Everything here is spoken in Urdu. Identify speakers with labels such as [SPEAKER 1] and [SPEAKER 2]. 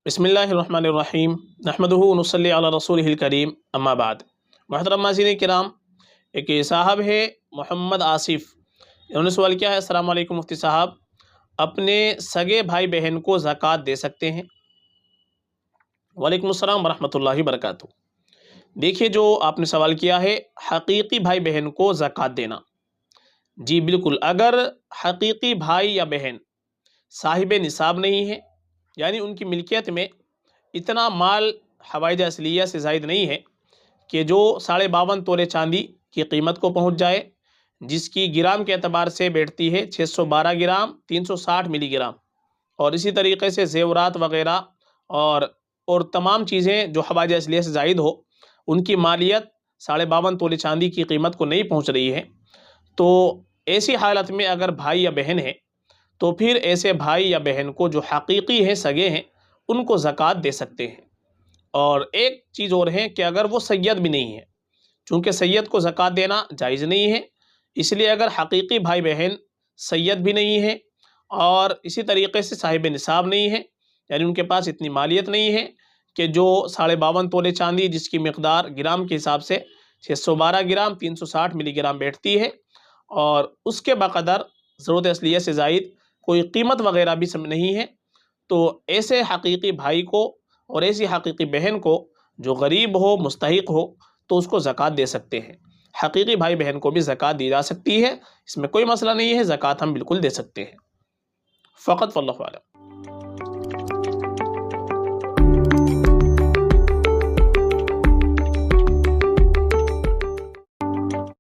[SPEAKER 1] بسم اللہ الرحمن الرحیم نحمدہ ونصلی علی رسولہ الکریم اما بعد۔ محترم ناظرین کرام، ایک صاحب ہے محمد آصف، انہوں نے سوال کیا ہے: السلام علیکم مفتی صاحب، اپنے سگے بھائی بہن کو زکوٰۃ دے سکتے ہیں؟ وعلیکم السلام ورحمۃ اللہ وبرکاتہ۔ دیکھیے، جو آپ نے سوال کیا ہے حقیقی بھائی بہن کو زکوٰۃ دینا، جی بالکل، اگر حقیقی بھائی یا بہن صاحب نصاب نہیں ہے، یعنی ان کی ملکیت میں اتنا مال حوائج اصلیہ سے زائد نہیں ہے کہ جو 52.5 تولے چاندی کی قیمت کو پہنچ جائے، جس کی گرام کے اعتبار سے بیٹھتی ہے 612 گرام 360 ملی گرام، اور اسی طریقے سے زیورات وغیرہ اور تمام چیزیں جو حوائج اصلیہ سے زائد ہو، ان کی مالیت 52.5 تولے چاندی کی قیمت کو نہیں پہنچ رہی ہے، تو ایسی حالت میں اگر بھائی یا بہن ہے تو پھر ایسے بھائی یا بہن کو جو حقیقی ہیں، سگے ہیں، ان کو زکوٰۃ دے سکتے ہیں۔ اور ایک چیز اور ہے کہ اگر وہ سید بھی نہیں ہے، چونکہ سید کو زکوٰۃ دینا جائز نہیں ہے، اس لیے اگر حقیقی بھائی بہن سید بھی نہیں ہے اور اسی طریقے سے صاحب نصاب نہیں ہے، یعنی ان کے پاس اتنی مالیت نہیں ہے کہ جو 52.5 تولے چاندی جس کی مقدار گرام کے حساب سے 612 گرام 360 ملی گرام بیٹھتی ہے، اور اس کے بقدر ضرورت اصلیہ سے زائد کوئی قیمت وغیرہ بھی سب نہیں ہے، تو ایسے حقیقی بھائی کو اور ایسی حقیقی بہن کو جو غریب ہو، مستحق ہو، تو اس کو زکوٰۃ دے سکتے ہیں۔ حقیقی بھائی بہن کو بھی زکوٰۃ دی جا سکتی ہے، اس میں کوئی مسئلہ نہیں ہے، زکوٰۃ ہم بالکل دے سکتے ہیں، فقط واللہ اعلم۔